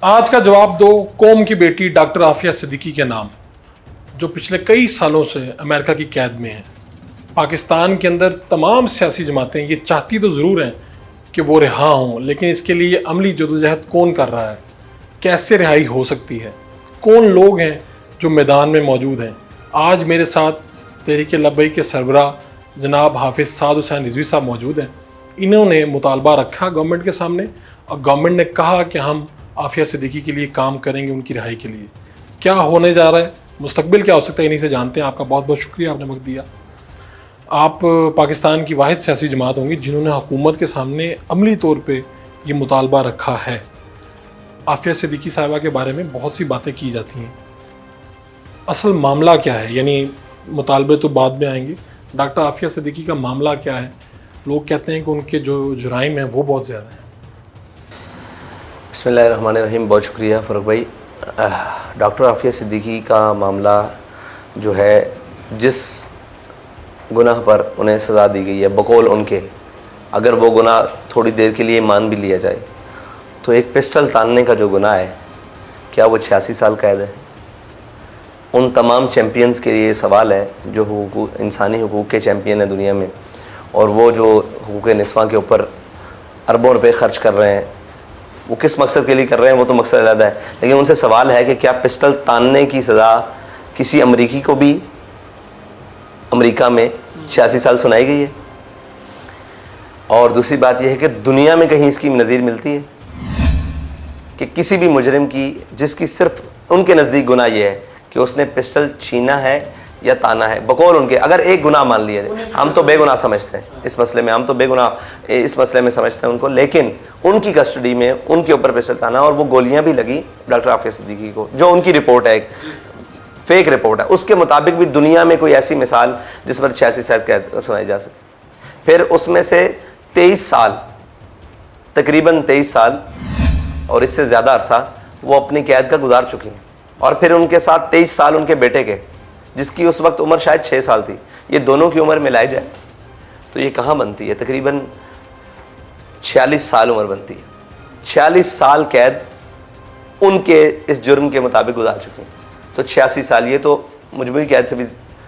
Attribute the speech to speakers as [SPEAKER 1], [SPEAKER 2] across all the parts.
[SPEAKER 1] آج کا جواب دو قوم کی بیٹی ڈاکٹر عافیہ صدیقی کے نام، جو پچھلے کئی سالوں سے امریکہ کی قید میں ہیں۔ پاکستان کے اندر تمام سیاسی جماعتیں یہ چاہتی تو ضرور ہیں کہ وہ رہا ہوں، لیکن اس کے لیے عملی جدوجہد کون کر رہا ہے؟ کیسے رہائی ہو سکتی ہے؟ کون لوگ ہیں جو میدان میں موجود ہیں؟ آج میرے ساتھ تحریک لبیک کے سربراہ جناب حافظ سعد حسین رضوی صاحب موجود ہیں۔ انہوں نے مطالبہ رکھا گورنمنٹ کے سامنے، اور گورنمنٹ نے کہا کہ ہم عافیہ صدیقی کے لیے کام کریں گے، ان کی رہائی کے لیے۔ کیا ہونے جا رہا ہے، مستقبل کیا ہو سکتا ہے، انہی سے جانتے ہیں۔ آپ کا بہت بہت شکریہ، آپ نے وقت دیا۔ آپ پاکستان کی واحد سیاسی جماعت ہوں گی جنہوں نے حکومت کے سامنے عملی طور پہ یہ مطالبہ رکھا ہے۔ عافیہ صدیقی صاحبہ کے بارے میں بہت سی باتیں کی جاتی ہیں، اصل معاملہ کیا ہے؟ یعنی مطالبے تو بعد میں آئیں گے، ڈاکٹر عافیہ صدیقی کا معاملہ کیا ہے؟ لوگ کہتے ہیں کہ ان کے جو جرائم ہیں وہ بہت زیادہ ہیں۔
[SPEAKER 2] بسم اللہ الرحمن الرحیم۔ بہت شکریہ فاروق بھائی۔ ڈاکٹر عافیہ صدیقی کا معاملہ جو ہے، جس گناہ پر انہیں سزا دی گئی ہے بقول ان کے، اگر وہ گناہ تھوڑی دیر کے لیے مان بھی لیا جائے تو ایک پسٹل تاننے کا جو گناہ ہے، کیا وہ 86 سال قید ہے؟ ان تمام چیمپئنز کے لیے سوال ہے جو انسانی حقوق کے چیمپئن ہیں دنیا میں، اور وہ جو حقوق نسواں کے اوپر اربوں روپے خرچ کر رہے ہیں، وہ کس مقصد کے لیے کر رہے ہیں وہ تو مقصد علیحدہ ہے، لیکن ان سے سوال ہے کہ کیا پسٹل تاننے کی سزا کسی امریکی کو بھی امریکہ میں 86 سال سنائی گئی ہے؟ اور دوسری بات یہ ہے کہ دنیا میں کہیں اس کی نظیر ملتی ہے کہ کسی بھی مجرم کی، جس کی صرف ان کے نزدیک گناہ یہ ہے کہ اس نے پسٹل چھینا ہے یا تانا ہے، بقول ان کے اگر ایک گناہ مان لیا جائے، ہم تو بے گناہ سمجھتے ہیں اس مسئلے میں، ہم تو بے گناہ اس مسئلے میں سمجھتے ہیں ان کو، لیکن ان کی کسٹڈی میں ان کے اوپر پسٹل تانا، اور وہ گولیاں بھی لگی ڈاکٹر عافیہ صدیقی کو، جو ان کی رپورٹ ہے، ایک فیک رپورٹ ہے، اس کے مطابق بھی دنیا میں کوئی ایسی مثال جس پر 86 سال قید سنائی جا سکے۔ پھر اس میں سے 23 سال، تقریباً 23 سال اور اس سے زیادہ عرصہ وہ اپنی قید کا گزار چکی ہیں، اور پھر ان کے ساتھ 23 سال ان کے بیٹے کے، جس کی اس وقت عمر شاید 6 سال تھی۔ یہ دونوں کی عمر ملائی جائے تو یہ کہاں بنتی ہے؟ تقریباً 46 سال عمر بنتی ہے۔ 46 سال قید ان کے اس جرم کے مطابق گزار چکے ہیں، تو 86 سال یہ تو مجموعی قید سے بھی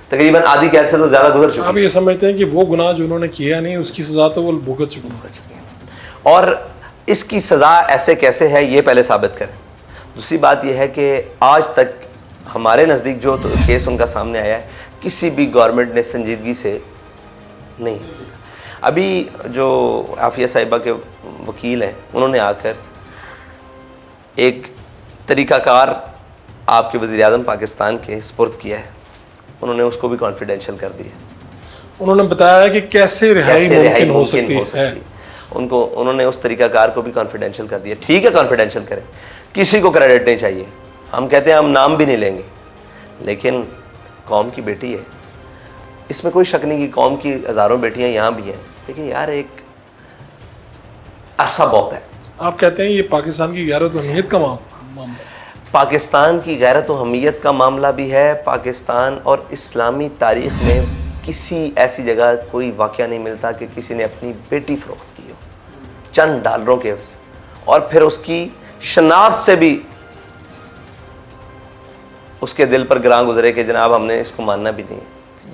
[SPEAKER 2] تقریباً آدھی قید سے تو زیادہ گزر چکی ہے۔
[SPEAKER 1] آپ یہ سمجھتے ہیں کہ وہ گناہ جو انہوں نے کیا نہیں، اس کی سزا تو وہ بھگت چکے ہیں،
[SPEAKER 2] اور اس کی سزا ایسے کیسے ہے یہ پہلے ثابت کریں۔ دوسری بات یہ ہے کہ آج تک ہمارے نزدیک جو کیس ان کا سامنے آیا ہے، کسی بھی گورنمنٹ نے سنجیدگی سے نہیں۔ ابھی جو عافیہ صاحبہ کے وکیل ہیں، انہوں نے آ کر ایک طریقہ کار آپ کے وزیر اعظم پاکستان کے سپرد کیا ہے، انہوں نے اس کو بھی کانفیڈینشیل کر دیا۔
[SPEAKER 1] انہوں نے بتایا کہ کیسے رہائی ممکن ہو سکتی ہے،
[SPEAKER 2] انہوں نے اس طریقہ کار کو بھی کانفیڈینشیل کر دیا۔ ٹھیک ہے، کانفیڈینشیل کریں، کسی کو کریڈٹ نہیں چاہیے، ہم کہتے ہیں ہم نام بھی نہیں لیں گے، لیکن قوم کی بیٹی ہے، اس میں کوئی شک نہیں کہ قوم کی ہزاروں بیٹیاں یہاں بھی ہیں، لیکن یار ایک عرصہ بہت ہے۔
[SPEAKER 1] آپ کہتے ہیں یہ پاکستان کی غیرت و اہمیت کا معاملہ ہے۔
[SPEAKER 2] پاکستان کی غیرت و حمیت کا معاملہ بھی ہے۔ پاکستان اور اسلامی تاریخ میں کسی ایسی جگہ کوئی واقعہ نہیں ملتا کہ کسی نے اپنی بیٹی فروخت کی ہو چند ڈالروں کے عوض، اور پھر اس کی شناخت سے بھی اس کے دل پر گراں گزرے کہ جناب ہم نے اس کو ماننا بھی نہیں۔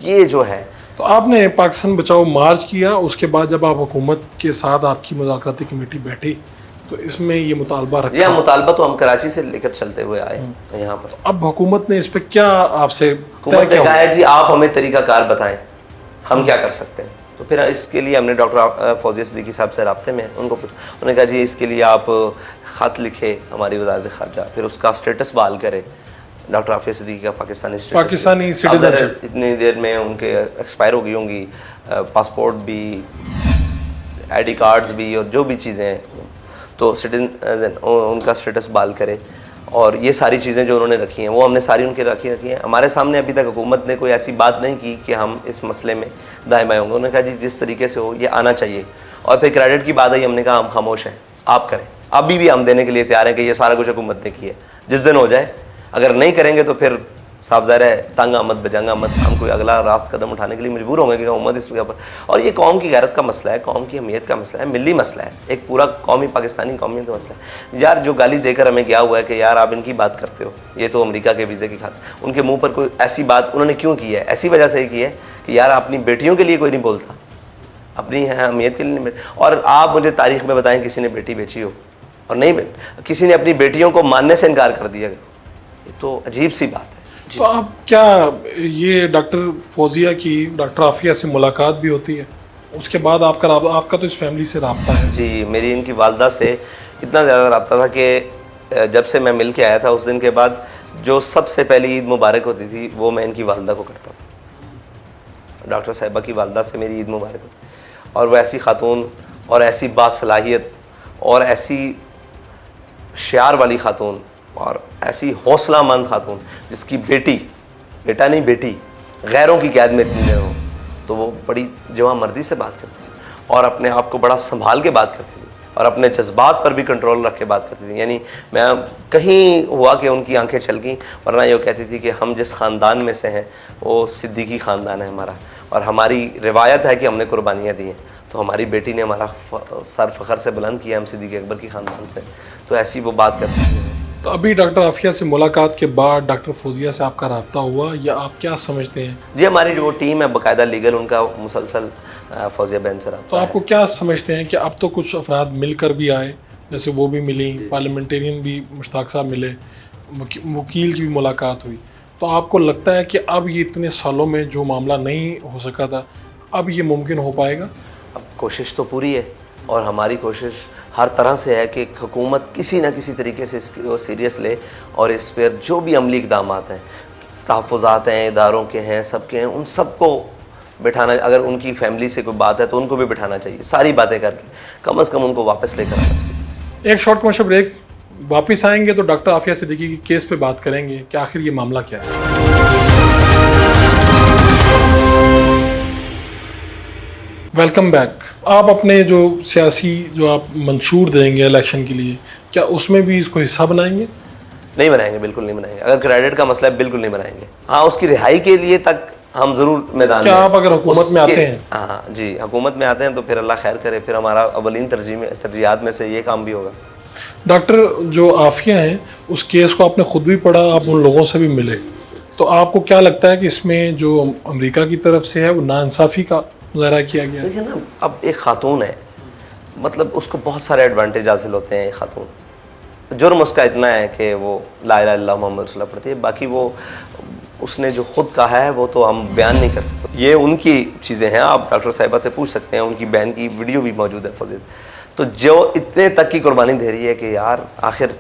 [SPEAKER 2] یہ جو ہے،
[SPEAKER 1] تو آپ نے پاکستان بچاؤ مارچ کیا، اس کے بعد جب آپ حکومت کے ساتھ آپ کی مذاکراتی کمیٹی بیٹھی تو اس میں یہ مطالبہ رکھا۔
[SPEAKER 2] یہ مطالبہ تو ہم کراچی سے لے کر چلتے ہوئے آئے یہاں پر۔
[SPEAKER 1] اب حکومت نے اس پہ کیا آپ سے
[SPEAKER 2] حکومت نے کہا ہے جی آپ ہمیں طریقہ کار بتائیں، ہم کیا کر سکتے ہیں۔ تو پھر اس کے لیے ہم نے ڈاکٹر فوزیہ صدیقی صاحب سے رابطے میں ان کو پوچھا، انہوں نے کہا جی اس کے لیے آپ خط لکھے ہماری وزارت خارجہ، پھر اس کا سٹیٹس بحال کرے۔ ڈاکٹر عافیہ صدیقی کا پاکستانی
[SPEAKER 1] سٹیزنشپ
[SPEAKER 2] اتنی دیر میں ان کے ایکسپائر ہو گئی ہوں گی، پاسپورٹ بھی، آئی ڈی کارڈز بھی، اور جو بھی چیزیں ہیں، تو سٹیزن ان کا سٹیٹس بحال کرے۔ اور یہ ساری چیزیں جو انہوں نے رکھی ہیں وہ ہم نے ساری ان کی رکھی ہیں۔ ہمارے سامنے ابھی تک حکومت نے کوئی ایسی بات نہیں کی کہ ہم اس مسئلے میں دائیں بائیں ہوں گے۔ انہوں نے کہا جی جس طریقے سے ہو یہ آنا چاہیے، اور پھر کریڈٹ کی بات آئی، ہم نے کہا ہم خاموش ہیں، آپ کریں۔ ابھی بھی ہم دینے کے لیے تیار ہیں کہ یہ سارا کچھ حکومت نے کیا ہے، جس دن ہو جائے، اگر نہیں کریں گے تو پھر صاف ظاہر ہے تنگ آمد بجنگ آمد ہم کوئی اگلا راست قدم اٹھانے کے لیے مجبور ہوں گے کہ امت اس کے اوپر. اور یہ قوم کی غیرت کا مسئلہ ہے, قوم کی اہمیت کا مسئلہ ہے, ملی مسئلہ ہے, ایک پورا قومی پاکستانی قومیت کا مسئلہ ہے. یار جو گالی دے کر ہمیں کیا ہوا ہے کہ یار آپ ان کی بات کرتے ہو, یہ تو امریکہ کے ویزے کی خاطر, ان کے منہ پر کوئی ایسی بات انہوں نے کیوں کی ہے؟ ایسی وجہ سے ہی کی ہے کہ یار اپنی بیٹیوں کے لیے کوئی نہیں بولتا, اپنی اہمیت کے لیے نہیں. اور آپ مجھے تاریخ میں بتائیں کسی نے بیٹی بیچی ہو اور نہیں کسی نے اپنی بیٹیوں کو ماننے سے انکار کر دیا, یہ تو عجیب سی بات ہے.
[SPEAKER 1] تو آپ کیا یہ ڈاکٹر فوزیہ کی ڈاکٹر عافیہ سے ملاقات بھی ہوتی ہے, اس کے بعد آپ کا تو اس فیملی سے رابطہ ہے؟
[SPEAKER 2] جی, میری ان کی والدہ سے اتنا زیادہ رابطہ تھا کہ جب سے میں مل کے آیا تھا اس دن کے بعد جو سب سے پہلی عید مبارک ہوتی تھی وہ میں ان کی والدہ کو کرتا ہوں. ڈاکٹر صاحبہ کی والدہ سے میری عید مبارک ہوتی, اور وہ ایسی خاتون اور ایسی باصلاحیت اور ایسی شعار والی خاتون اور ایسی حوصلہ مند خاتون جس کی بیٹی, بیٹا نہیں بیٹی, غیروں کی قید میں اتنی دیر ہو, تو وہ بڑی جواں مردی سے بات کرتی تھی اور اپنے آپ کو بڑا سنبھال کے بات کرتی تھی اور اپنے جذبات پر بھی کنٹرول رکھ کے بات کرتی تھی. یعنی میں کہیں ہوا کہ ان کی آنکھیں چل گئیں, ورنہ یہ کہتی تھی کہ ہم جس خاندان میں سے ہیں وہ صدیقی خاندان ہے ہمارا, اور ہماری روایت ہے کہ ہم نے قربانیاں دی ہیں, تو ہماری بیٹی نے ہمارا سر فخر سے بلند کیا ہم صدیق اکبر کی خاندان سے. تو ایسی وہ بات کرتی تھی.
[SPEAKER 1] تو ابھی ڈاکٹر عافیہ سے ملاقات کے بعد ڈاکٹر فوزیہ سے آپ کا رابطہ ہوا, یا آپ کیا سمجھتے ہیں؟
[SPEAKER 2] جی, ہماری جو ٹیم ہے باقاعدہ لیگل, ان کا مسلسل فوزیہ بہن سے رابطہ.
[SPEAKER 1] تو آپ کو کیا سمجھتے ہیں کہ اب تو کچھ افراد مل کر بھی آئے, جیسے وہ بھی ملی, پارلیمنٹرین بھی مشتاق صاحب ملے, وکیل کی بھی ملاقات ہوئی, تو آپ کو لگتا ہے کہ اب یہ اتنے سالوں میں جو معاملہ نہیں ہو سکا تھا اب یہ ممکن ہو پائے گا؟
[SPEAKER 2] اب کوشش تو پوری ہے, اور ہماری کوشش ہر طرح سے ہے کہ حکومت کسی نہ کسی طریقے سے اس کو سیریس لے, اور اس پر جو بھی عملی اقدامات ہیں, تحفظات ہیں, اداروں کے ہیں, سب کے ہیں, ان سب کو بٹھانا. اگر ان کی فیملی سے کوئی بات ہے تو ان کو بھی بٹھانا چاہیے, ساری باتیں کر کے کم از کم ان کو واپس لے کر آنا چاہیے.
[SPEAKER 1] ایک شارٹ کمرشل بریک, واپس آئیں گے تو ڈاکٹر عافیہ صدیقی کی کیس پہ بات کریں گے کہ آخر یہ معاملہ کیا ہے. Welcome back. آپ اپنے جو سیاسی جو آپ منشور دیں گے الیکشن کے لیے, کیا اس میں بھی اس کو حصہ بنائیں گے؟
[SPEAKER 2] نہیں بنائیں گے, بالکل نہیں بنائیں گے. اگر کریڈٹ کا مسئلہ ہے بالکل نہیں بنائیں گے. ہاں, اس کی رہائی کے لیے تک ہم ضرور میدان میں.
[SPEAKER 1] کیا آپ اگر حکومت میں آتے ہیں؟
[SPEAKER 2] ہاں جی, حکومت میں آتے ہیں تو پھر اللہ خیر کرے, پھر ہمارا اولین ترجیحات میں سے یہ کام بھی ہوگا.
[SPEAKER 1] ڈاکٹر جو عافیہ ہیں اس کیس کو آپ نے خود بھی پڑھا, آپ ان لوگوں سے بھی ملے, تو آپ کو کیا لگتا ہے کہ اس میں جو امریکہ کی طرف سے ہے وہ ناانصافی کا مظاہرہ کیا گیا ہے؟
[SPEAKER 2] دیکھیں نا, اب ایک خاتون ہے, مطلب اس کو بہت سارے ایڈوانٹیج حاصل ہوتے ہیں. ایک خاتون, جرم اس کا اتنا ہے کہ وہ لا الہ الا اللہ محمد رسول اللہ پڑھتی ہے, باقی وہ اس نے جو خود کہا ہے وہ تو ہم بیان نہیں کر سکتے. یہ ان کی چیزیں ہیں, آپ ڈاکٹر صاحبہ سے پوچھ سکتے ہیں, ان کی بہن کی ویڈیو بھی موجود ہے فوزیہ. تو جو اتنے تک کی قربانی دے رہی ہے کہ یار آخر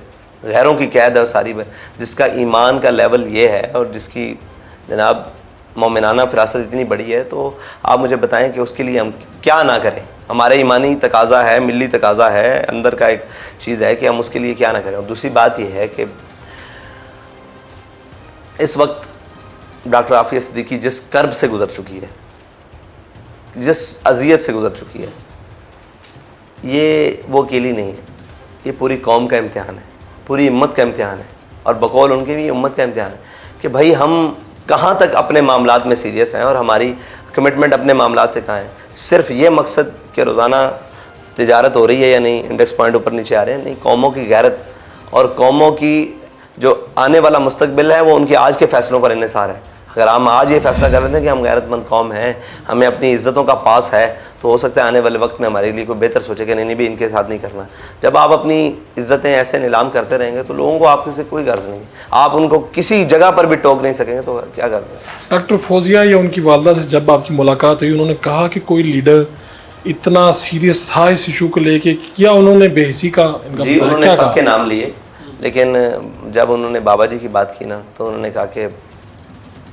[SPEAKER 2] غیروں کی قید ہے, اور ساری جس کا ایمان کا لیول یہ ہے اور جس کی جناب مومنانہ فراست اتنی بڑی ہے, تو آپ مجھے بتائیں کہ اس کے لیے ہم کیا نہ کریں. ہمارے ایمانی تقاضا ہے, ملی تقاضا ہے, اندر کا ایک چیز ہے کہ ہم اس کے لیے کیا نہ کریں. اور دوسری بات یہ ہے کہ اس وقت ڈاکٹر عافیہ صدیقی جس کرب سے گزر چکی ہے, جس اذیت سے گزر چکی ہے, یہ وہ اکیلی نہیں ہے, یہ پوری قوم کا امتحان ہے, پوری امت کا امتحان ہے, اور بقول ان کے بھی امت کا امتحان ہے کہ بھائی ہم کہاں تک اپنے معاملات میں سیریس ہیں اور ہماری کمٹمنٹ اپنے معاملات سے کہاں ہے. صرف یہ مقصد کہ روزانہ تجارت ہو رہی ہے یا نہیں, انڈیکس پوائنٹ اوپر نیچے آ رہے ہیں, نہیں, قوموں کی غیرت اور قوموں کی جو آنے والا مستقبل ہے وہ ان کے آج کے فیصلوں پر انحصار ہے. اگر ہم آج یہ فیصلہ کر لیتے ہیں کہ ہم غیرت مند قوم ہیں, ہمیں اپنی عزتوں کا پاس ہے, تو ہو سکتا ہے آنے والے وقت میں ہمارے لیے کوئی بہتر سوچے کہ نہیں بھی ان کے ساتھ نہیں کرنا. جب آپ اپنی عزتیں ایسے نیلام کرتے رہیں گے تو لوگوں کو آپ سے کوئی غرض نہیں ہے, آپ ان کو کسی جگہ پر بھی ٹوک نہیں سکیں گے, تو کیا کریں گے.
[SPEAKER 1] ڈاکٹر فوزیہ یا ان کی والدہ سے جب آپ کی ملاقات ہوئی, انہوں نے کہا کہ کوئی لیڈر اتنا سیریس تھا اس ایشو کو لے کے, کیا انہوں نے بے حسی کا
[SPEAKER 2] جی, انہوں نے سب کے نام لیے, لیکن جب انہوں نے بابا جی کی بات کی نا, تو انہوں نے کہا کہ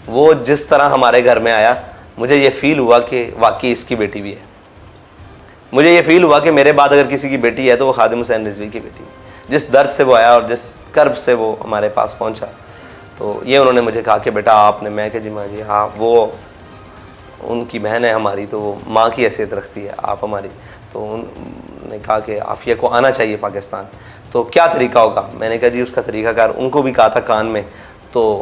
[SPEAKER 2] وہ جس طرح ہمارے گھر میں آیا, مجھے یہ فیل ہوا کہ واقعی اس کی بیٹی بھی ہے. مجھے یہ فیل ہوا کہ میرے بعد اگر کسی کی بیٹی ہے تو وہ خادم حسین رضوی کی بیٹی ہے. جس درد سے وہ آیا اور جس کرب سے وہ ہمارے پاس پہنچا, تو یہ انہوں نے مجھے کہا کہ بیٹا آپ نے, میں کہ جی ماں جی ہاں, وہ ان کی بہن ہے ہماری, تو وہ ماں کی حیثیت رکھتی ہے, آپ ہماری. تو انہوں نے کہا کہ عافیہ کو آنا چاہیے پاکستان, تو کیا طریقہ ہوگا. میں نے کہا جی اس کا طریقہ کار ان کو بھی کہا تھا کان میں, تو